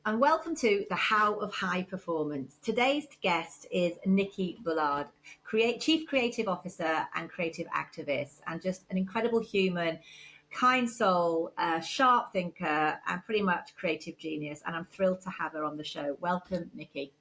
and welcome to the How of High Performance. Today's guest is Nicky Bullard, Chief Creative Officer and creative activist, and just an incredible human, kind soul, sharp thinker, and pretty much creative genius. And I'm thrilled to have her on the show. Welcome, Nicky.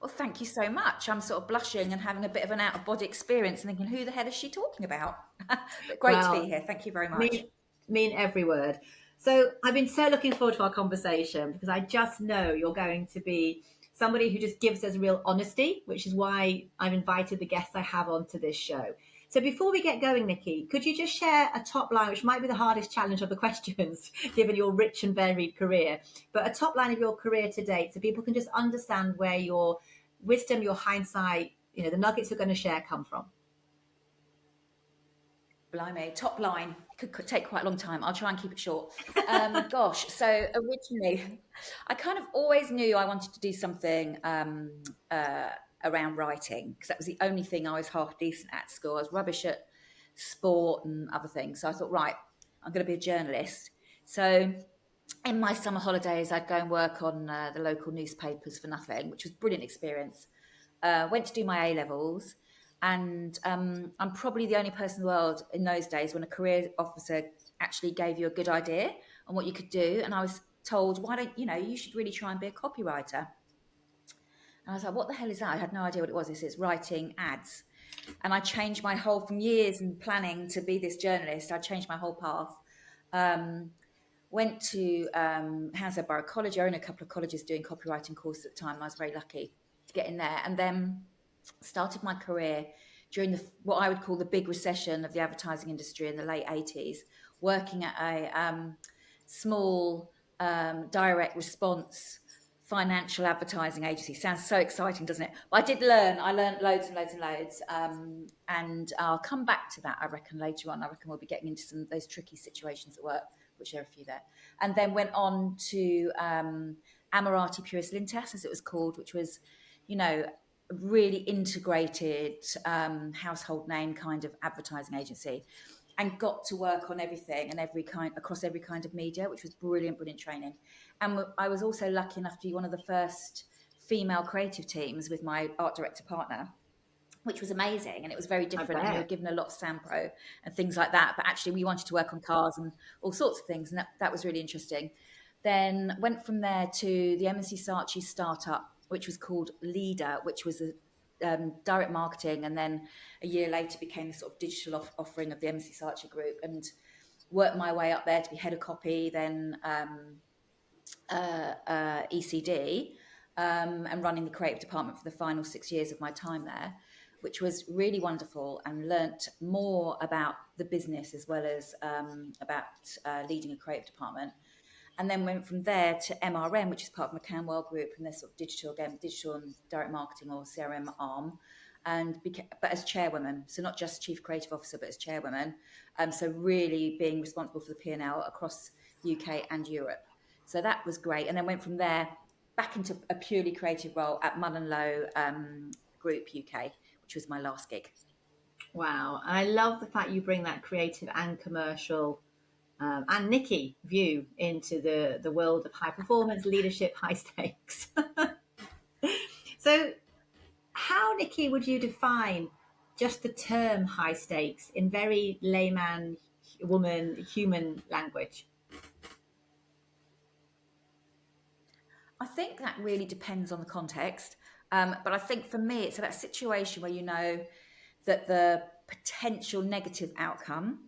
Well, thank you so much. I'm sort of blushing and having a bit of an out-of-body experience and thinking, who the hell is she talking about? But great to be here. Thank you very much. Mean every word. So I've been so looking forward to our conversation because I just know you're going to be somebody who just gives us real honesty, which is why I've invited the guests I have onto this show. So before we get going, Nicky, could you just share a top line, which might be the hardest challenge of the questions, given your rich and varied career, but a top line of your career to date so people can just understand where your wisdom, your hindsight, the nuggets you're going to share come from? Blimey, top line could take quite a long time. I'll try and keep it short. Gosh, so originally, I kind of always knew I wanted to do something around writing because that was the only thing I was half decent at school. I was rubbish at sport and other things. So I thought, right, I'm going to be a journalist. So in my summer holidays, I'd go and work on the local newspapers for nothing, which was a brilliant experience. Went to do my A-levels. And I'm probably the only person in the world in those days when a career officer actually gave you a good idea on what you could do. And I was told, why don't you should really try and be a copywriter. And I was like, what the hell is that? I had no idea what it was. He says, it's writing ads. And I changed my whole, from years and planning to be this journalist, I changed my whole path. Went to Hounslow Borough College. I owned a couple of colleges doing copywriting courses at the time. I was very lucky to get in there. And then started my career during what I would call the big recession of the advertising industry in the late 80s, working at a small direct response financial advertising agency. Sounds so exciting, doesn't it? But I learned loads and loads and loads. And I'll come back to that, I reckon, later on. I reckon we'll be getting into some of those tricky situations at work, which there are a few there. And then went on to Amirati Puris Lintas, as it was called, which was, really integrated household name kind of advertising agency, and got to work on everything and across every kind of media, which was brilliant training. And I was also lucky enough to be one of the first female creative teams with my art director partner, which was amazing. And it was very different. And we were given a lot of Sampro and things like that. But actually we wanted to work on cars and all sorts of things. And that was really interesting. Then went from there to the M&C Saatchi startup, which was called Leader, which was a direct marketing, and then a year later became the sort of digital offering of the M&C Saatchi group, and worked my way up there to be head of copy, then ECD, and running the creative department for the final 6 years of my time there, which was really wonderful, and learnt more about the business as well as about leading a creative department. And then went from there to MRM, which is part of McCann World Group, and their sort of digital and direct marketing or CRM arm, but as chairwoman. So not just chief creative officer, but as chairwoman. So really being responsible for the P&L across UK and Europe. So that was great. And then went from there back into a purely creative role at Mullenlow Group UK, which was my last gig. Wow. And I love the fact you bring that creative and commercial and Nicky view into the world of high performance, leadership, high stakes. So how, Nicky, would you define just the term high stakes in very layman, human language? I think that really depends on the context. But I think for me, it's that situation where you know that the potential negative outcome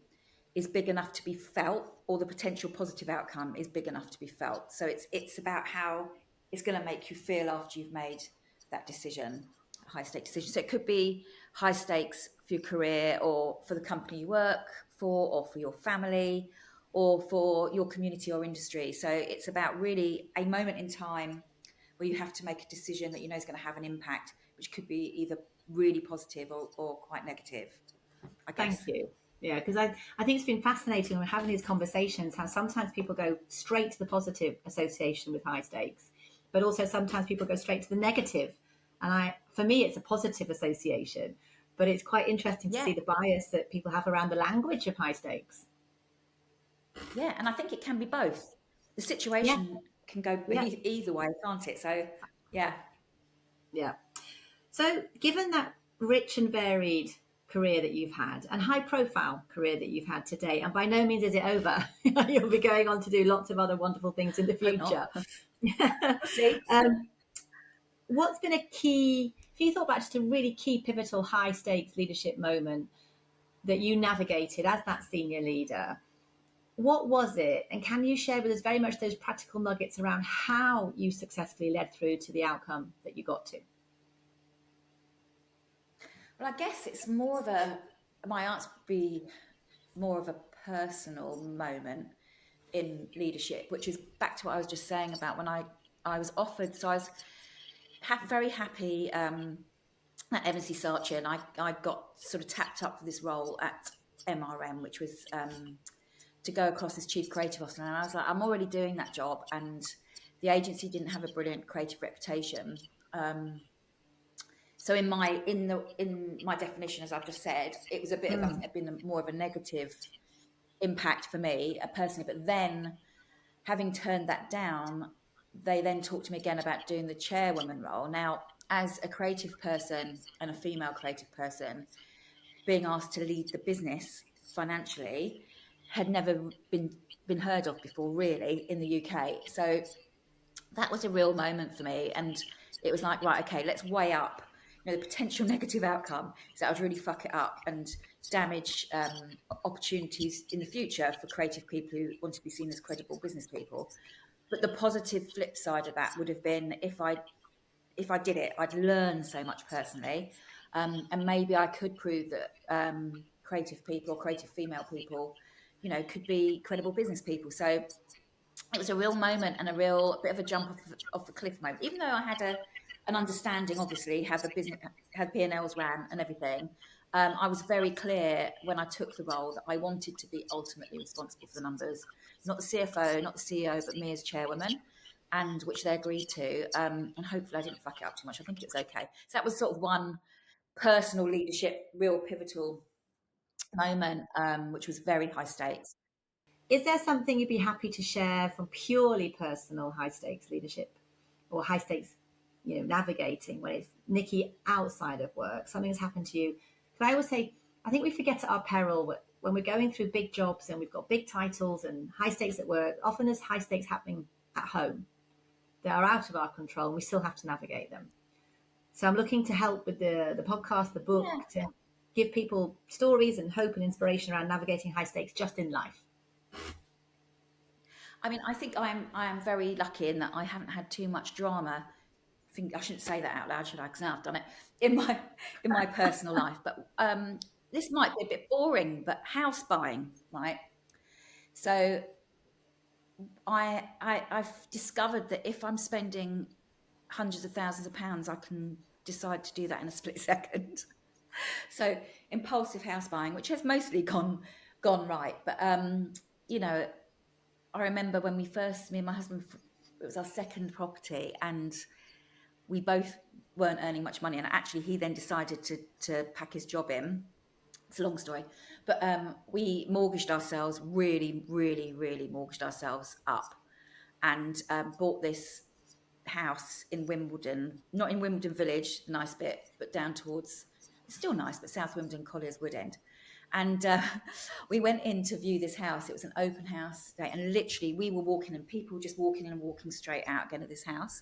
is big enough to be felt, or the potential positive outcome is big enough to be felt. So it's about how it's going to make you feel after you've made that decision, a high stakes decision. So it could be high stakes for your career, or for the company you work for, or for your family, or for your community or industry. So it's about really a moment in time where you have to make a decision that you know is going to have an impact, which could be either really positive or quite negative, I guess. Thank you. Yeah, because I think it's been fascinating when we're having these conversations, how sometimes people go straight to the positive association with high stakes, but also sometimes people go straight to the negative. And for me, it's a positive association, but it's quite interesting to see the bias that people have around the language of high stakes. Yeah, and I think it can be both. the Yeah, situation can go yeah, either way, can't it? So, yeah. yeah. So, given that rich and varied career that you've had and high profile career that you've had today, and by no means is it over, you'll be going on to do lots of other wonderful things in the Hope not. future. We'll see. um, what's been a key, if you thought back just a really key, pivotal, high stakes leadership moment that you navigated as that senior leader? What was it? And can you share with us very much those practical nuggets around how you successfully led through to the outcome that you got to? Well, I guess it's my answer would be more of a personal moment in leadership, which is back to what I was just saying about when I was offered. So I was very happy at Evans Saatchi, and I got sort of tapped up for this role at MRM, which was to go across as chief creative officer. And I was like, I'm already doing that job, and the agency didn't have a brilliant creative reputation. So in my definition, as I've just said, it was a bit of, I think, been more of a negative impact for me personally. But then, having turned that down, they then talked to me again about doing the chairwoman role. Now, as a creative person and a female creative person, being asked to lead the business financially had never been heard of before, really, in the UK. So that was a real moment for me, and it was like, right, okay, let's weigh up, the potential negative outcome. So I would really fuck it up and damage opportunities in the future for creative people who want to be seen as credible business people. But the positive flip side of that would have been if I did it, I'd learn so much personally, and maybe I could prove that creative people or creative female people, could be credible business people. So it was a real moment and a real bit of a jump off the cliff moment. Even though I had an understanding, obviously, how the business, how P&Ls ran and everything, I was very clear when I took the role that I wanted to be ultimately responsible for the numbers, not the CFO, not the CEO, but me as chairwoman, and which they agreed to. And hopefully I didn't fuck it up too much. I think it was okay. So that was sort of one personal leadership, real pivotal moment, which was very high stakes. Is there something you'd be happy to share from purely personal high stakes leadership or high stakes, navigating when it's Nicky outside of work? Something has happened to you. Because I always say, I think we forget at our peril when we're going through big jobs and we've got big titles and high stakes at work. Often there's high stakes happening at home that are out of our control, and we still have to navigate them. So I'm looking to help with the podcast, the book, Yeah. to give people stories and hope and inspiration around navigating high stakes just in life. I mean, I think I am very lucky in that I haven't had too much drama. I think I shouldn't say that out loud, should I? Because now I've done it in my personal life. But this might be a bit boring, but house buying, right? So I've discovered that if I'm spending hundreds of thousands of pounds, I can decide to do that in a split second. So impulsive house buying, which has mostly gone right, but I remember when me and my husband, it was our second property, and we both weren't earning much money. And actually, he then decided to pack his job in. It's a long story, but we mortgaged ourselves, really, really, really mortgaged ourselves up, and bought this house in Wimbledon, not in Wimbledon Village, the nice bit, but down towards, it's still nice, but South Wimbledon, Colliers Wood End. And we went in to view this house. It was an open house day, and literally we were walking, and people just walking in and walking straight out again of this house.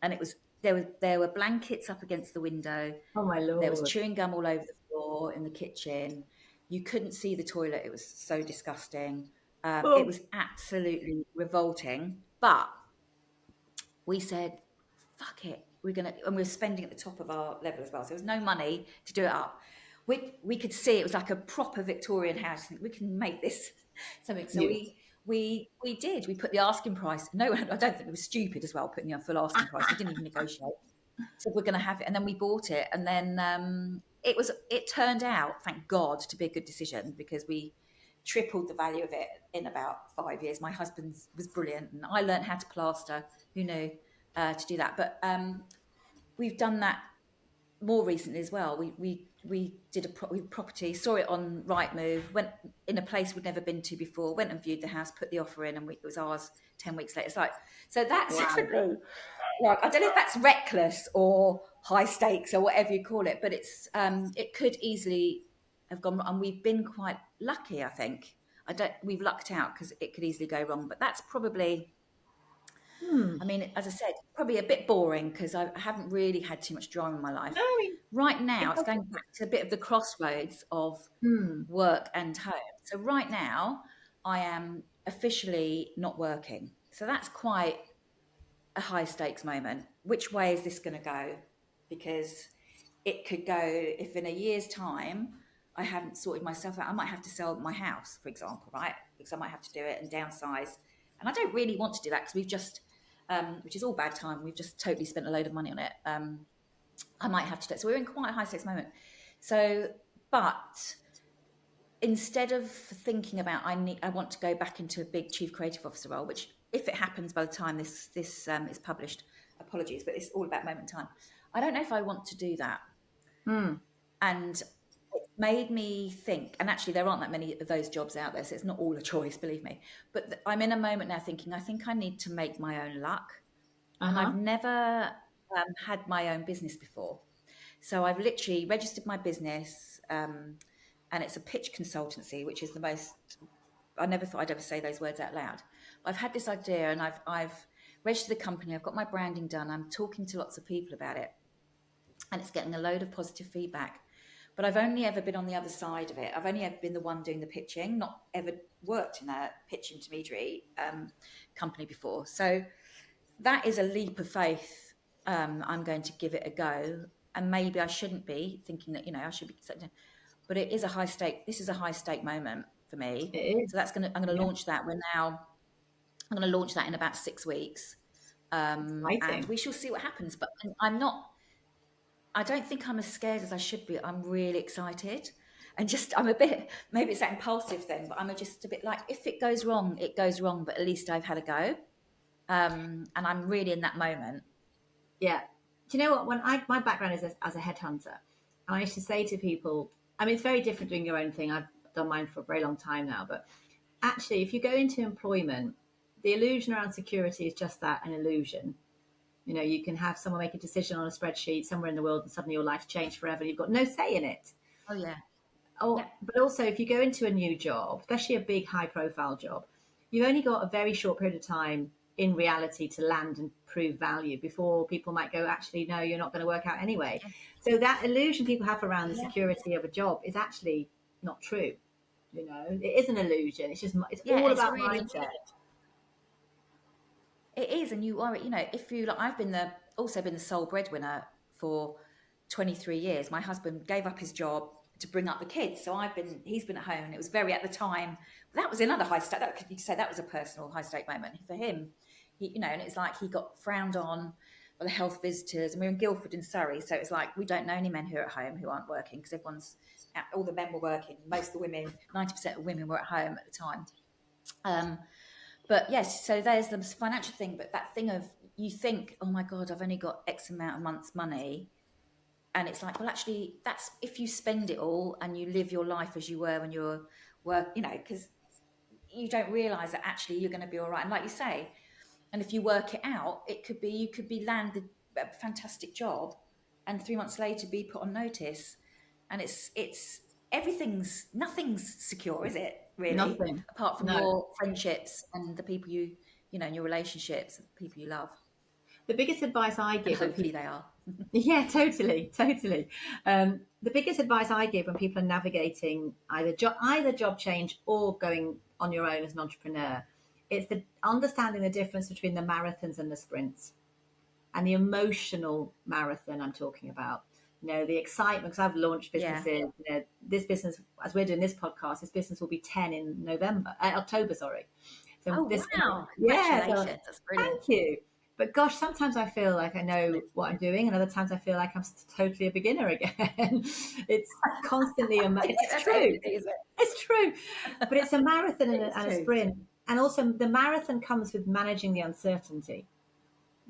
And it was there were blankets up against the window. Oh my There was Lord. chewing gum all over the floor in the kitchen. You couldn't see the toilet. It was so disgusting. It Oh, was absolutely revolting. But we said, fuck it, and we were spending at the top of our level as well. So there was no money to do it up. We could see it was like a proper Victorian house. We can make this something. So you. we did. We put the asking price. No, I don't think it was stupid as well, putting the full asking price. We didn't even negotiate. So we're going to have it, and then we bought it, and then it turned out, thank God, to be a good decision, because we tripled the value of it in about 5 years. My husband was brilliant, and I learned how to plaster. Who knew to do that? But we've done that more recently as well. We did a property, saw it on Rightmove, went in a place we'd never been to before, went and viewed the house, put the offer in, and it was ours 10 weeks later. It's like, so that's definitely, like, I don't know if that's reckless or high stakes or whatever you call it, but it's it could easily have gone wrong. And we've been quite lucky, I think. We've lucked out because it could easily go wrong, but that's probably, I mean, as I said, probably a bit boring because I haven't really had too much drama in my life. No, I mean, Right now, it's going back to a bit of the crossroads of work and home. So right now, I am officially not working. So that's quite a high stakes moment. Which way is this going to go? Because it could go, if in a year's time I haven't sorted myself out, I might have to sell my house, for example, right? Because I might have to do it and downsize. And I don't really want to do that because we've just, which is all bad time, we've just totally spent a load of money on it. I might have to do it. So we're in quite a high stakes moment. So, but instead of thinking about I want to go back into a big chief creative officer role, which if it happens by the time this is published, apologies, but it's all about moment in time. I don't know if I want to do that. And it made me think, and actually there aren't that many of those jobs out there, so it's not all a choice, believe me. But I'm in a moment now thinking, I think I need to make my own luck. And I've never had my own business before. So I've literally registered my business, and it's a pitch consultancy, which is the most, I never thought I'd ever say those words out loud. I've had this idea and I've registered the company, I've got my branding done, I'm talking to lots of people about it, and it's getting a load of positive feedback. But I've only ever been on the other side of it. I've only ever been the one doing the pitching, not ever worked in a pitch intermediary company before. So that is a leap of faith. I'm going to give it a go. And maybe I shouldn't be thinking that, I should be, but it is a high stake. This is a high stake moment for me. So I'm going to launch that. I'm going to launch that in about 6 weeks. And we shall see what happens. But I don't think I'm as scared as I should be. I'm really excited. And I'm a bit, maybe it's that impulsive thing, but I'm just a bit like, if it goes wrong, it goes wrong, but at least I've had a go. And I'm really in that moment. Yeah. Do you know what? My background is as a headhunter, and I used to say to people, I mean, it's very different doing your own thing. I've done mine for a very long time now, but actually, if you go into employment, the illusion around security is just that, an illusion. You can have someone make a decision on a spreadsheet somewhere in the world and suddenly your life's changed forever. You've got no say in it. Oh, yeah. But also, if you go into a new job, especially a big, high-profile job, you've only got a very short period of time in reality to land and prove value before people might go, actually, no, you're not going to work out anyway. So that illusion people have around the security of a job is actually not true. It is an illusion. It's all about really mindset. It is, and you are, if you like, I've also been the sole breadwinner for 23 years. My husband gave up his job to bring up the kids, so he's been at home, and it was very, at the time, that was another high stake. You could say that was a personal high stake moment for him. And it's like he got frowned on by the health visitors, and we're in Guildford in Surrey, so it's like we don't know any men who are at home who aren't working because all the men were working. Most of the women, 90% of women were at home at the time. But yes, so there's the financial thing, but that thing of you think, oh my God, I've only got X amount of months' money. And it's like, well, actually, that's if you spend it all and you live your life as you were when you were because you don't realise that actually you're going to be all right. And like you say, and if you work it out, you could be landed a fantastic job and 3 months later be put on notice. And nothing's secure, is it? Really? Nothing. Apart from your friendships and the people and your relationships, and the people you love. The biggest advice I give, and hopefully they are. Yeah, totally. The biggest advice I give when people are navigating either job change or going on your own as an entrepreneur, it's understanding the difference between the marathons and the sprints, and the emotional marathon I'm talking about. The excitement, because I've launched businesses. Yeah. This business, as we're doing this podcast, this business will be 10 in October. Sorry. So wow! Congratulations, that's brilliant. Thank you. But gosh, sometimes I feel like I know what I'm doing, and other times I feel like I'm totally a beginner again. It's constantly it's true. It's true, but it's a marathon and a sprint, and also the marathon comes with managing the uncertainty.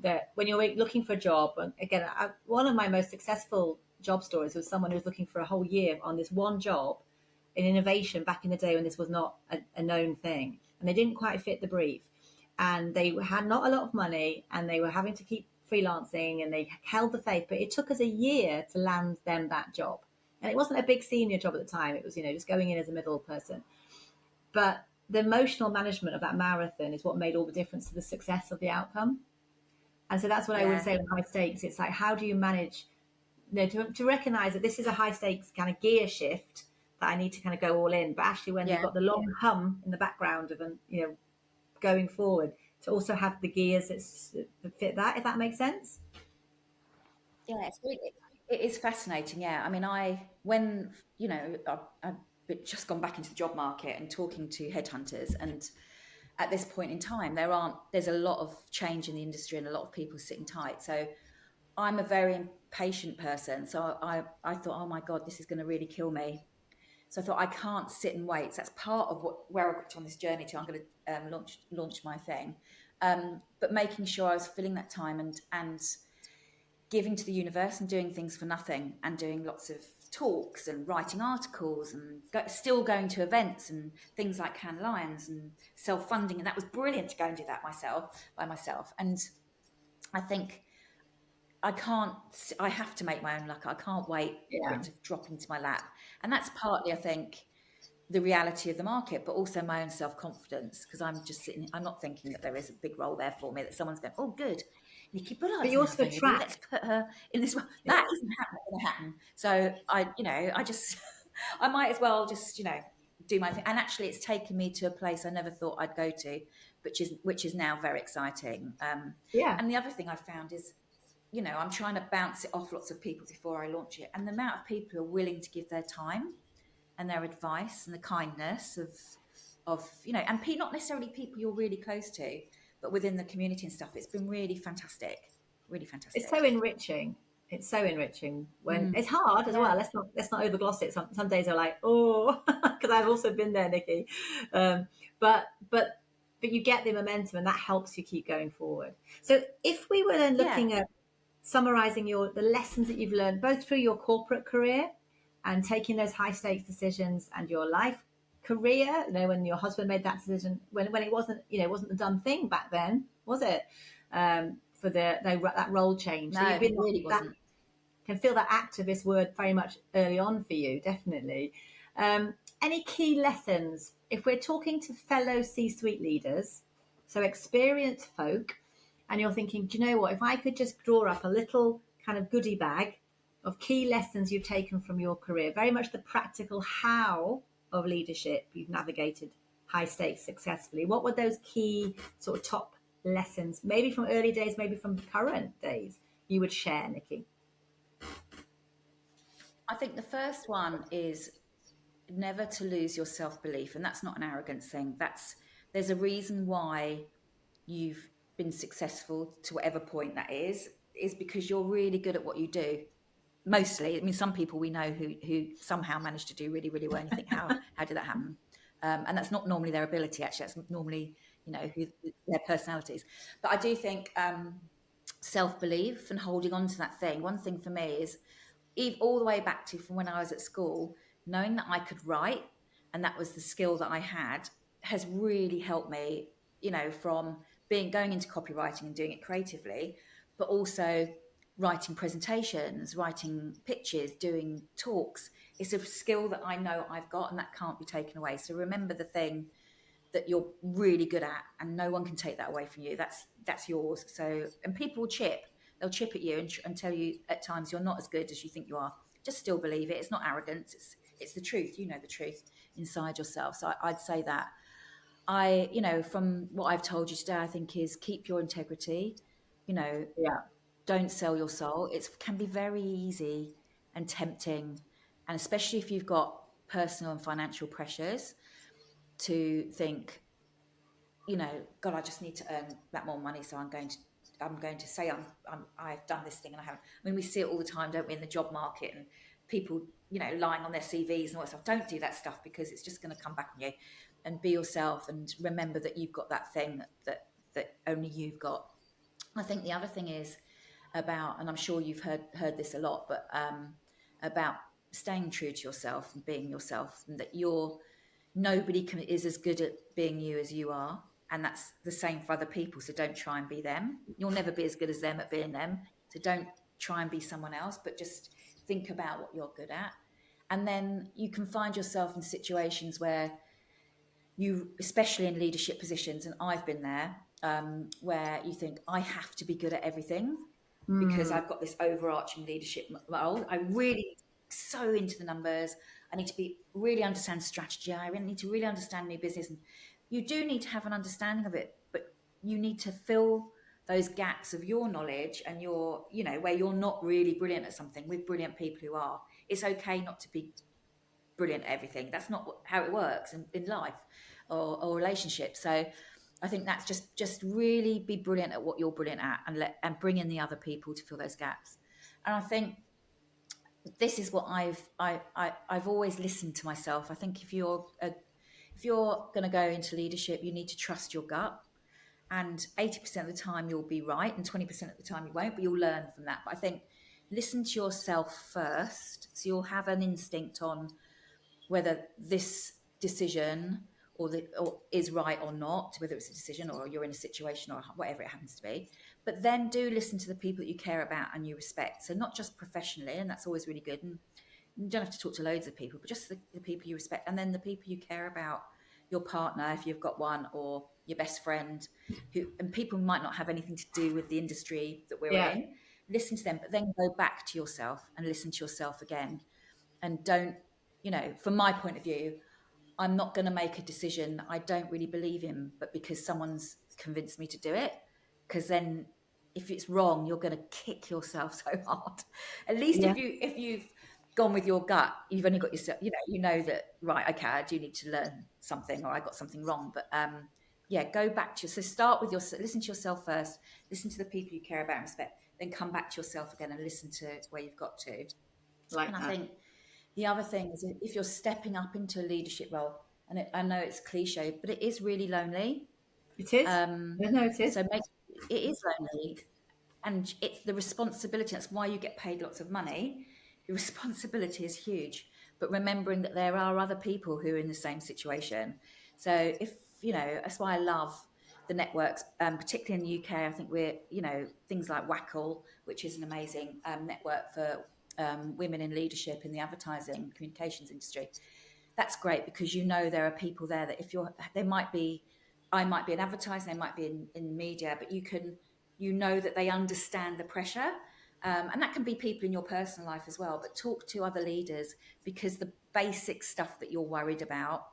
That when you're looking for a job, and again, one of my most successful job stories was someone who was looking for a whole year on this one job, in innovation back in the day when this was not a known thing, and they didn't quite fit the brief, and they had not a lot of money, and they were having to keep freelancing, and they held the faith. But it took us a year to land them that job, and it wasn't a big senior job at the time. It was, just going in as a middle person. But the emotional management of that marathon is what made all the difference to the success of the outcome. And so that's what I would say with high stakes. It's like, how do you manage, to recognize that this is a high stakes kind of gear shift that I need to kind of go all in. But actually, when you've got the long hum in the background of, going forward, to also have the gears that fit that, if that makes sense. Yeah, it is fascinating. Yeah, I mean, I've just gone back into the job market and talking to headhunters, and at this point in time, there's a lot of change in the industry and a lot of people sitting tight. So I'm a very impatient person. So I thought, oh my God, this is going to really kill me. So I thought, I can't sit and wait. So that's part of where I got on this journey to. I'm going to launch my thing, but making sure I was filling that time and giving to the universe and doing things for nothing, and doing lots of talks and writing articles and still going to events and things like Cannes Lions and self-funding. And that was brilliant to go and do that by myself. And I think I have to make my own luck. I can't wait for it to drop into my lap. And that's partly, I think, the reality of the market, but also my own self-confidence, because I'm just sitting, I'm not thinking that there is a big role there for me, that someone's going, oh, good, Nicky Bullard. But you also attract. Let's put her in this role. That isn't going to happen. So I might as well just, do my thing. And actually, it's taken me to a place I never thought I'd go to, which is now very exciting. And the other thing I found is, I'm trying to bounce it off lots of people before I launch it. And the amount of people who are willing to give their time and their advice and the kindness of and not necessarily people you're really close to, but within the community and stuff. It's been really fantastic. Really fantastic. It's so enriching. When it's hard as well. Let's not overgloss it. Some days are like, oh, because I've also been there, Nicky. But you get the momentum, and that helps you keep going forward. So if we were then looking at summarizing the lessons that you've learned both through your corporate career and taking those high stakes decisions, and your life career, when your husband made that decision, when it wasn't, it wasn't the done thing back then, was it? For that role change. No, so you've been it really wasn't. Can feel that activist word very much early on for you, definitely. Any key lessons if we're talking to fellow C-suite leaders, so experienced folk, and you're thinking, do you know what, if I could just draw up a little kind of goodie bag of key lessons you've taken from your career, very much the practical how of leadership, you've navigated high stakes successfully, what were those key sort of top lessons, maybe from early days, maybe from current days, you would share, Nicky? I think the first one is never to lose your self-belief, and that's not an arrogance thing. There's a reason why you've been successful to whatever point that is because you're really good at what you do. Mostly, I mean, some people we know who somehow manage to do really, really well, and you think, how did that happen? And that's not normally their ability. Actually, that's normally their personalities. But I do think self-belief and holding on to that thing. One thing for me is all the way back to from when I was at school, knowing that I could write, and that was the skill that I had, has really helped me. From going into copywriting and doing it creatively, but also writing presentations, writing pitches, doing talks. It's a skill that I know I've got, and that can't be taken away. So remember the thing that you're really good at, and no one can take that away from you. That's yours. So, and people will they'll chip at you and tell you at times you're not as good as you think you are. Just still believe it. It's not arrogance. It's the truth. You know the truth inside yourself. So I'd say that. From what I've told you today, I think is keep your integrity. Don't sell your soul. It can be very easy and tempting, and especially if you've got personal and financial pressures, to think, God, I just need to earn that more money, so I'm going to say I've done this thing and I haven't. I mean, we see it all the time, don't we, in the job market, and people, lying on their CVs and all that stuff. Don't do that stuff, because it's just going to come back on you. And be yourself, and remember that you've got that thing that only you've got. I think the other thing is about, and I'm sure you've heard this a lot, but about staying true to yourself and being yourself, and that is as good at being you as you are. And that's the same for other people. So don't try and be them. You'll never be as good as them at being them. So don't try and be someone else, but just think about what you're good at. And then you can find yourself in situations where you, especially in leadership positions, and I've been there, where you think, I have to be good at everything because I've got this overarching leadership role. I really so into the numbers. I need to really understand strategy. I really need to really understand my business. And you do need to have an understanding of it, but you need to fill those gaps of your knowledge and your, where you're not really brilliant at something with brilliant people who are. It's okay not to be brilliant at everything. That's not how it works in life or relationships. So I think that's just really be brilliant at what you're brilliant at, and bring in the other people to fill those gaps. And I think this is what I've always listened to myself. I think if you're going to go into leadership, you need to trust your gut. And 80% of the time you'll be right, and 20% of the time you won't, but you'll learn from that. But I think listen to yourself first, so you'll have an instinct on whether this decision or is right or not, whether it's a decision or you're in a situation or whatever it happens to be. But then do listen to the people that you care about and you respect. So not just professionally, and that's always really good. And you don't have to talk to loads of people, but just the people you respect, and then the people you care about, your partner, if you've got one, or your best friend, and people might not have anything to do with the industry that we're in. Listen to them, but then go back to yourself and listen to yourself again. And don't, from my point of view, I'm not going to make a decision I don't really believe in, but because someone's convinced me to do it. Because then if it's wrong, you're going to kick yourself so hard. At least if you've gone with your gut, you've only got yourself, you know that, right, okay, I do need to learn something, or I got something wrong. But go back to, so start with listen to yourself first, listen to the people you care about and respect, then come back to yourself again and listen to where you've got to. I think the other thing is, if you're stepping up into a leadership role, and I know it's cliche, but it is really lonely. It is. It is. So it is lonely, and it's the responsibility. That's why you get paid lots of money. The responsibility is huge, but remembering that there are other people who are in the same situation. So that's why I love the networks, particularly in the UK. I think we're, things like Wackle, which is an amazing network for women in leadership in the advertising communications industry. That's great, because there are people there that I might be in advertising, they might be in media, but that they understand the pressure. And that can be people in your personal life as well, but talk to other leaders, because the basic stuff that you're worried about,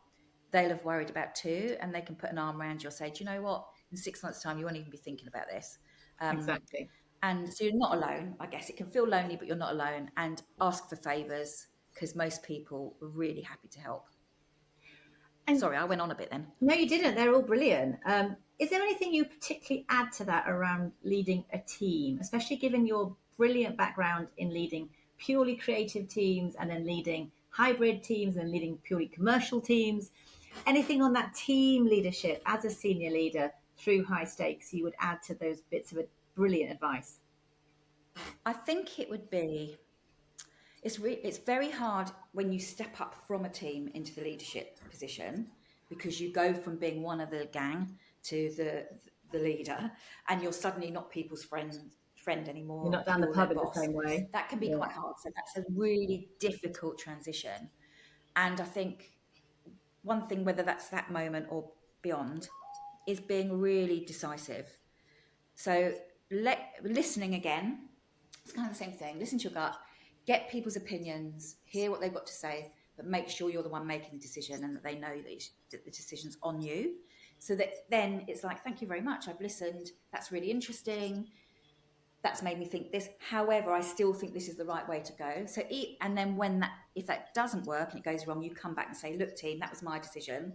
they'll have worried about too, and they can put an arm around you or say, do you know what, in 6 months' time, you won't even be thinking about this. Exactly. And so you're not alone. I guess it can feel lonely, but you're not alone. And ask for favours, because most people are really happy to help. And sorry, I went on a bit then. No, you didn't. They're all brilliant. Is there anything you particularly add to that around leading a team, especially given your brilliant background in leading purely creative teams, and then leading hybrid teams, and leading purely commercial teams? Anything on that team leadership as a senior leader through high stakes you would add to those bits of brilliant advice? I think it would be, it's very hard when you step up from a team into the leadership position, because you go from being one of the gang to the leader, and you're suddenly not people's friend anymore. You're not down the pub in the same way. That can be quite hard. So that's a really difficult transition. And I think one thing, whether that's that moment or beyond, is being really decisive. So listening again, it's kind of the same thing. Listen to your gut, get people's opinions, hear what they've got to say, but make sure you're the one making the decision, and that they know that the decision's on you. So that then it's like, thank you very much, I've listened, that's really interesting, that's made me think this. However, I still think this is the right way to go. So, and then if that doesn't work and it goes wrong, you come back and say, look, team, that was my decision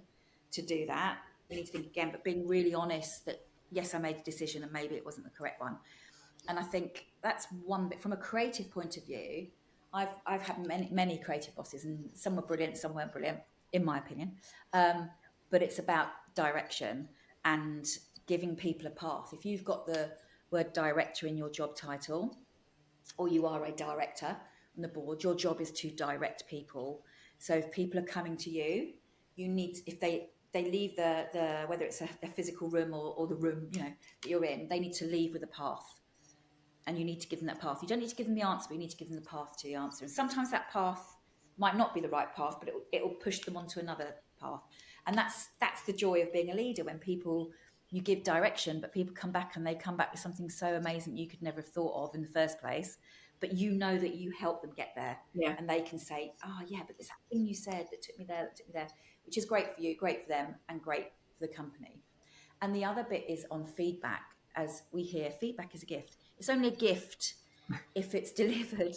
to do that. We need to think again, but being really honest that, yes, I made a decision and maybe it wasn't the correct one. And I think that's one bit. From a creative point of view, I've had many creative bosses, and some were brilliant, some weren't brilliant, in my opinion. But it's about direction and giving people a path. If you've got the word director in your job title, or you are a director, on the board, your job is to direct people. So if people are coming to you, you need, if they leave the whether it's a physical room or the room, you know, that you're in, they need to leave with a path. And you need to give them that path. You don't need to give them the answer, but you need to give them the path to the answer. And sometimes that path might not be the right path, but it'll push them onto another path. And that's the joy of being a leader, when people, you give direction, but people come back and they come back with something so amazing you could never have thought of in the first place. But you know that you helped them get there. Yeah. And they can say, oh yeah, but there's that thing you said that took me there, which is great for you, great for them, and great for the company. And the other bit is on feedback. As we hear, feedback is a gift. It's only a gift if it's delivered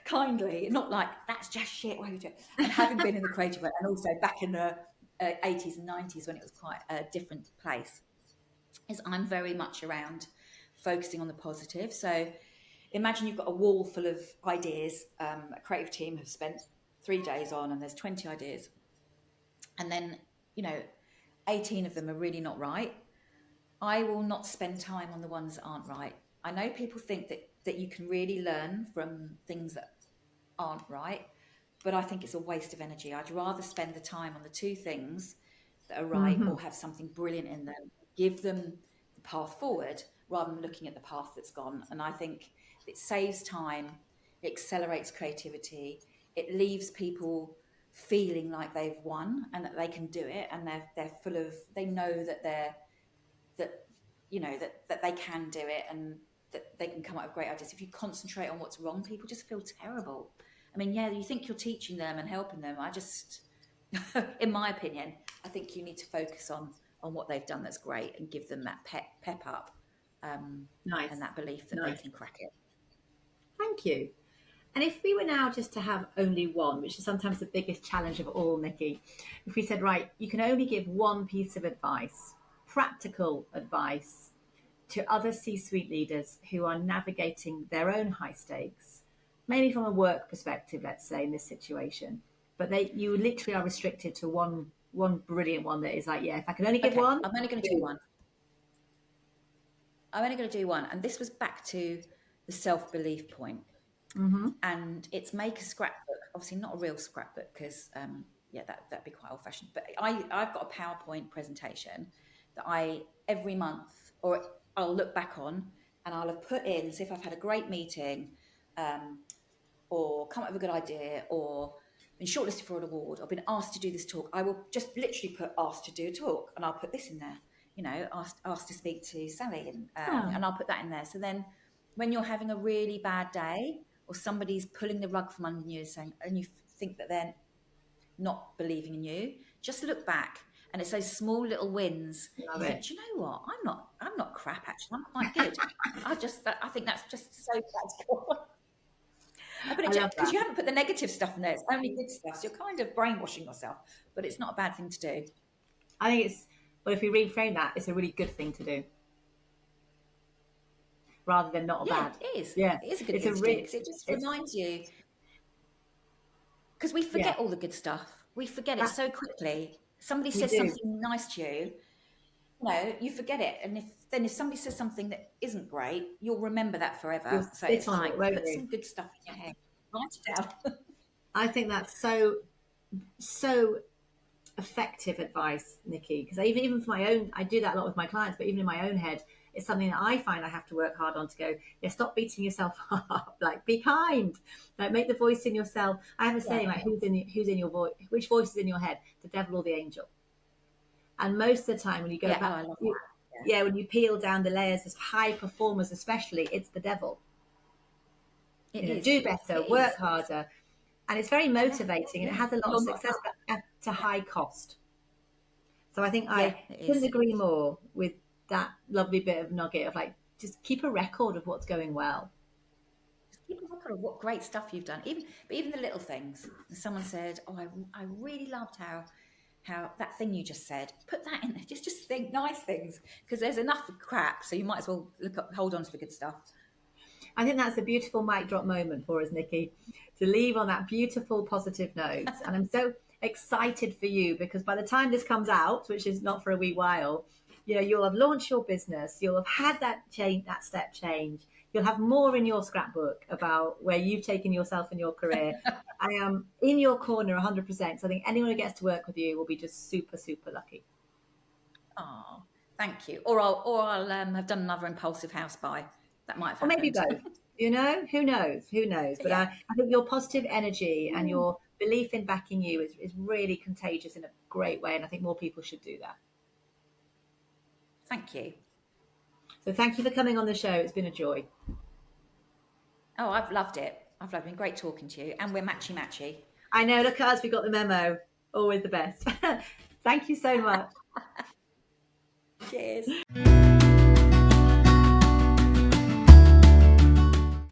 kindly, not like, that's just shit, why would you? And having been in the creative world, and also back in the 80s and 90s when it was quite a different place, is I'm very much around focusing on the positive. So imagine you've got a wall full of ideas. A creative team have spent 3 days on, and there's 20 ideas. And then, 18 of them are really not right. I will not spend time on the ones that aren't right. I know people think that you can really learn from things that aren't right, but I think it's a waste of energy. I'd rather spend the time on the 2 things that are right, or have something brilliant in them, give them the path forward, rather than looking at the path that's gone. And I think it saves time, it accelerates creativity, it leaves people feeling like they've won and that they can do it, and they're full of, they know that that they can do it, and that they can come up with great ideas. If you concentrate on what's wrong, people just feel terrible. I mean, yeah, you think you're teaching them and helping them. I just, in my opinion, I think you need to focus on what they've done that's great, and give them that pep up, Nice. and that belief that they can crack it. Thank you. And if we were now just to have only one, which is sometimes the biggest challenge of all, Nicky, if we said, right, you can only give one piece of advice, practical advice, to other C-suite leaders who are navigating their own high stakes, maybe from a work perspective, let's say, in this situation, but you literally are restricted to one brilliant one that is like, yeah, if I can only give one. I'm only going to do one. I'm only going to do one. And this was back to the self-belief point. And it's make a scrapbook, obviously not a real scrapbook, because that'd be quite old-fashioned, but I've got a PowerPoint presentation that I every month, or I'll look back on, and I'll have put in, so if I've had a great meeting, or come up with a good idea, or been shortlisted for an award, or been asked to do this talk, I will just literally put asked to do a talk, and I'll put this in there, asked to speak to Sally, and I'll put that in there. So then when you're having a really bad day, or somebody's pulling the rug from under you, and you think that they're not believing in you, just look back, and it's those small little wins. You think, do you know what? I'm not crap, actually. I'm quite good. I think that's just so practical. Because you haven't put the negative stuff in there. It's only good stuff. So you're kind of brainwashing yourself, but it's not a bad thing to do. I think if we reframe that, it's a really good thing to do, rather than not bad. It is. Yeah, it is a good thing to do, because it just reminds you. Because we forget all the good stuff. We forget it so quickly. Somebody says something nice to you, you forget it. And if somebody says something that isn't great, you'll remember that forever. So it's like, put some good stuff in your head. Write it down. I think that's so effective advice, Nicky, because even for my own, I do that a lot with my clients, but even in my own head, it's something that I find I have to work hard on, to go, stop beating yourself up, like, be kind, like, make the voice in yourself. I have a saying, like, who's in your voice, which voice is in your head, the devil or the angel? And most of the time when you go back, when you peel down the layers, as high performers especially, it's the devil. Do better, work harder. And it's very motivating, and it has a lot of success, but at a high cost. So I think I couldn't agree more with that lovely bit of nugget of, like, just keep a record of what's going well. Just keep a record of what great stuff you've done, even the little things. Someone said, "Oh, I really loved how that thing you just said." Put that in there. Just think nice things, because there's enough crap, so you might as well hold on to the good stuff. I think that's a beautiful mic drop moment for us, Nicky, to leave on that beautiful positive note. And I'm so excited for you, because by the time this comes out, which is not for a wee while, you'll have launched your business, you'll have had that step change, You'll have more in your scrapbook about where you've taken yourself in your career. I am in your corner 100%. So I think anyone who gets to work with you will be just super, super lucky. Oh, thank you. Or I'll have done another impulsive house buy. That might have Or maybe happened. both. You know, who knows? Who knows? But Yeah. I think your positive energy and your belief in backing you is really contagious in a great way. And I think more people should do that. Thank you. So thank you for coming on the show. It's been a joy. Oh, I've loved it. It's been great talking to you. And we're matchy. I know, look at us, we got the memo. Always the best. Thank you so much. Cheers.